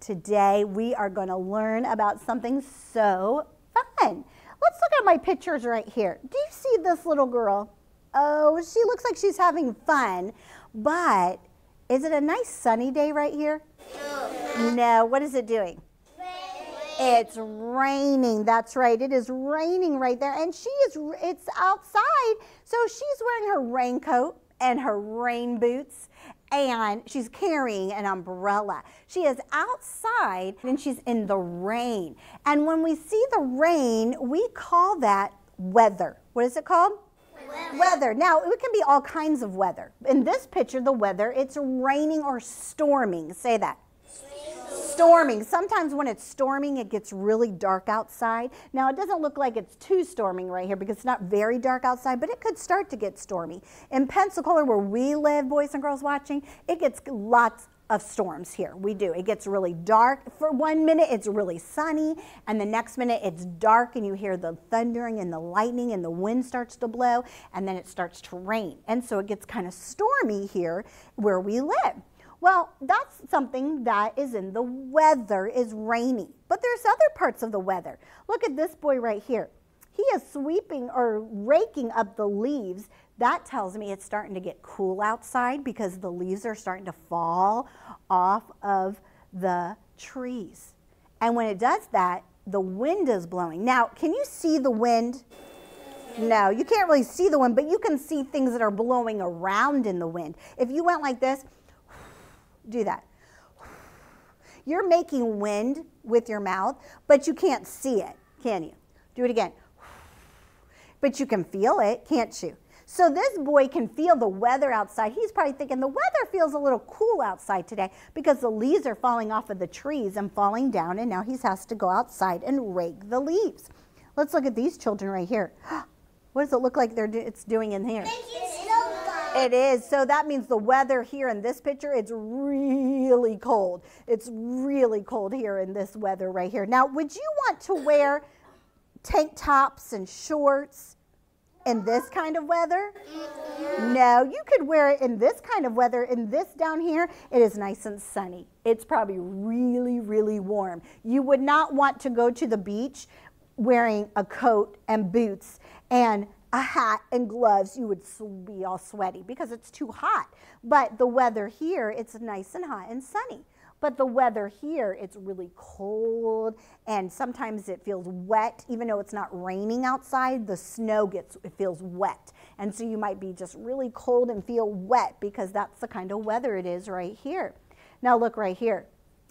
Today we are going to learn about something so fun. Let's look at my pictures right here. Do you see this little girl? Oh, she looks like she's having fun, but is it a nice sunny day right here? No. What is it doing? It's raining. That's right. It is raining right there. And it's outside. So she's wearing her raincoat and her rain boots, and she's carrying an umbrella. She is outside and she's in the rain. And when we see the rain, we call that weather. What is it called? Weather. Now, it can be all kinds of weather. In this picture, the weather, it's raining or storming. Say that. Storming. Sometimes when it's storming, it gets really dark outside. Now, it doesn't look like it's too storming right here because it's not very dark outside, but it could start to get stormy. In Pensacola, where we live, boys and girls watching, it gets lots of storms here. We do. It gets really dark. For 1 minute, it's really sunny, and the next minute, it's dark, and you hear the thundering and the lightning, and the wind starts to blow, and then it starts to rain. And so it gets kind of stormy here where we live. Well, that's something that is in the weather, is rainy. But there's other parts of the weather. Look at this boy right here. He is sweeping or raking up the leaves. That tells me it's starting to get cool outside because the leaves are starting to fall off of the trees. And when it does that, the wind is blowing. Now, can you see the wind? No, you can't really see the wind, but you can see things that are blowing around in the wind. If you went like this, do that. You're making wind with your mouth, but you can't see it, can you? Do it again. But you can feel it, can't you? So this boy can feel the weather outside. He's probably thinking the weather feels a little cool outside today because the leaves are falling off of the trees and falling down, and now he has to go outside and rake the leaves. Let's look at these children right here. What does it look like it's doing in here? It is. So that means the weather here in this picture, it's really cold. It's really cold here in this weather right here. Now, would you want to wear tank tops and shorts in this kind of weather? No, you could wear it in this kind of weather. In this down here, it is nice and sunny. It's probably really, really warm. You would not want to go to the beach wearing a coat and boots and a hat and gloves. You would be all sweaty because it's too hot. But the weather here, it's nice and hot and sunny. But the weather here, it's really cold, and sometimes it feels wet. Even though it's not raining outside, the snow it feels wet. And so you might be just really cold and feel wet because that's the kind of weather it is right here. Now look right here.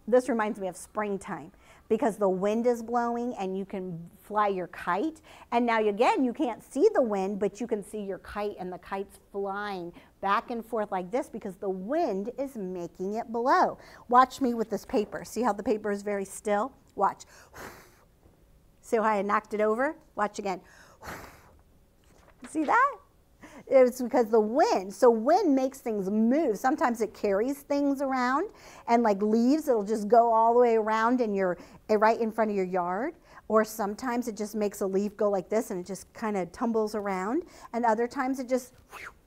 This reminds me of springtime, because the wind is blowing and you can fly your kite. And now again, you can't see the wind, but you can see your kite, and the kite's flying back and forth like this because the wind is making it blow. Watch me with this paper. See how the paper is very still? Watch. See how I knocked it over? Watch again. See that? It's because the wind. So wind makes things move. Sometimes it carries things around, and like leaves, it'll just go all the way around in right in front of your yard. Or sometimes it just makes a leaf go like this and it just kind of tumbles around. And other times it just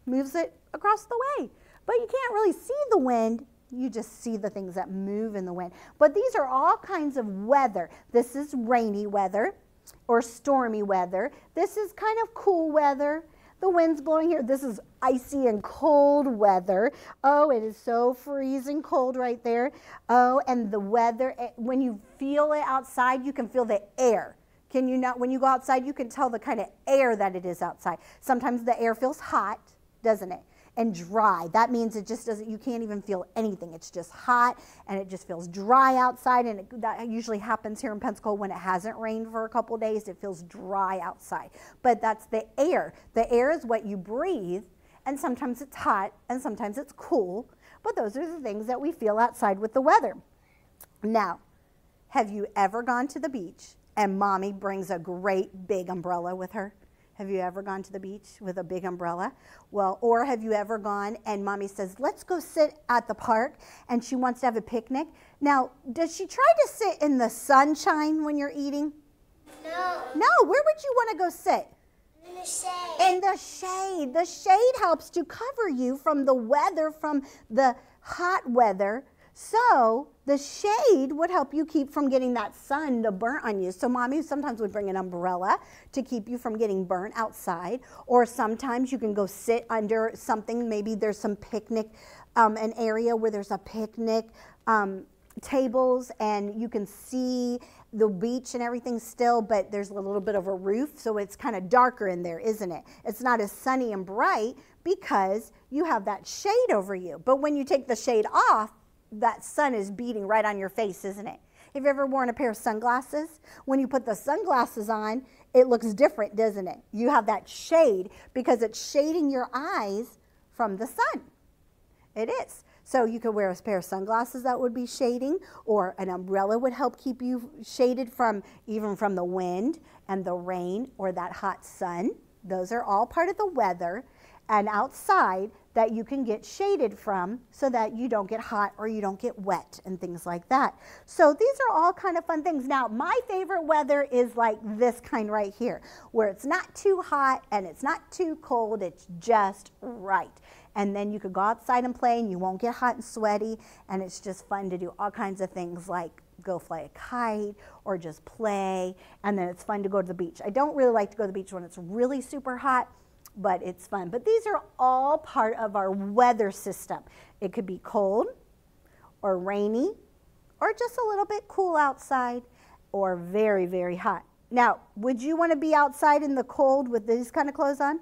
moves it across the way. But you can't really see the wind. You just see the things that move in the wind. But these are all kinds of weather. This is rainy weather or stormy weather. This is kind of cool weather. The wind's blowing here. This is icy and cold weather. Oh, it is so freezing cold right there. Oh, and the weather, when you feel it outside, you can feel the air. Can you not? When you go outside, you can tell the kind of air that it is outside. Sometimes the air feels hot, doesn't it? And dry. That means it just doesn't, you can't even feel anything. It's just hot, and it just feels dry outside, and that usually happens here in Pensacola when it hasn't rained for a couple days. It feels dry outside. But that's the air. The air is what you breathe, and sometimes it's hot, and sometimes it's cool, but those are the things that we feel outside with the weather. Now, have you ever gone to the beach and mommy brings a great big umbrella with her? Have you ever gone to the beach with a big umbrella? Well, or have you ever gone and mommy says, let's go sit at the park, and she wants to have a picnic? Now, does she try to sit in the sunshine when you're eating? No. No, where would you want to go sit? In the shade. In the shade. The shade helps to cover you from the weather, from the hot weather, So the shade would help you keep from getting that sun to burn on you. So mommy sometimes would bring an umbrella to keep you from getting burnt outside. Or sometimes you can go sit under something. Maybe there's some picnic, an area where there's a picnic tables and you can see the beach and everything still, but there's a little bit of a roof, so it's kind of darker in there, isn't it? It's not as sunny and bright because you have that shade over you. But when you take the shade off, that sun is beating right on your face, isn't it? Have you ever worn a pair of sunglasses? When you put the sunglasses on, it looks different, doesn't it? You have that shade because it's shading your eyes from the sun. It is. So you could wear a pair of sunglasses that would be shading, or an umbrella would help keep you shaded from even from the wind and the rain or that hot sun. Those are all part of the weather and outside that you can get shaded from so that you don't get hot or you don't get wet and things like that. So these are all kind of fun things. Now, my favorite weather is like this kind right here, where it's not too hot and it's not too cold, it's just right. And then you could go outside and play and you won't get hot and sweaty, and it's just fun to do all kinds of things like go fly a kite or just play, and then it's fun to go to the beach. I don't really like to go to the beach when it's really super hot, but it's fun. But these are all part of our weather system. It could be cold or rainy or just a little bit cool outside or very, very hot. Now, would you want to be outside in the cold with these kind of clothes on?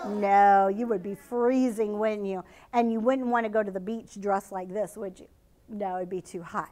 No. No, you would be freezing, wouldn't you? And you wouldn't want to go to the beach dressed like this, would you? No, it'd be too hot.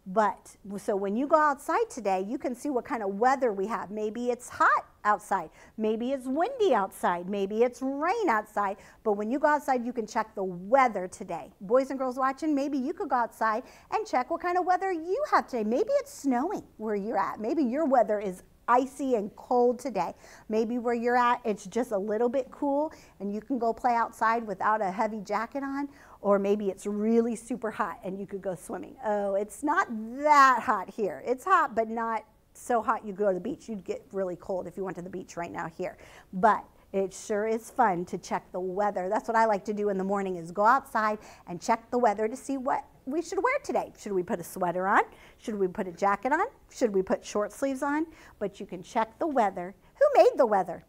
But, so when you go outside today, you can see what kind of weather we have. Maybe it's hot outside. Maybe it's windy outside. Maybe it's rain outside. But when you go outside, you can check the weather today. Boys and girls watching, maybe you could go outside and check what kind of weather you have today. Maybe it's snowing where you're at. Maybe your weather is icy and cold today. Maybe where you're at, it's just a little bit cool and you can go play outside without a heavy jacket on. Or maybe it's really super hot and you could go swimming. Oh, it's not that hot here. It's hot, but not so hot you go to the beach. You'd get really cold if you went to the beach right now here. But it sure is fun to check the weather. That's what I like to do in the morning, is go outside and check the weather to see what we should wear today. Should we put a sweater on? Should we put a jacket on? Should we put short sleeves on? But you can check the weather. Who made the weather?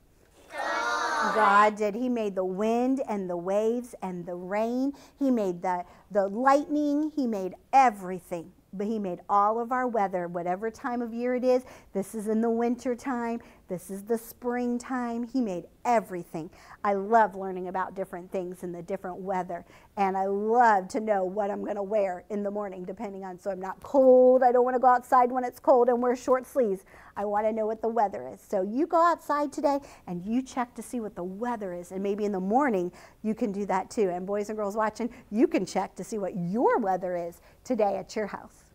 God did. He made the wind and the waves and the rain. He made the lightning. He made everything. But he made all of our weather, whatever time of year it is. This is in the winter time. This is the springtime. He made everything. I love learning about different things in the different weather. And I love to know what I'm going to wear in the morning, depending on, so I'm not cold. I don't want to go outside when it's cold and wear short sleeves. I want to know what the weather is. So you go outside today and you check to see what the weather is. And maybe in the morning you can do that too. And boys and girls watching, you can check to see what your weather is today at your house.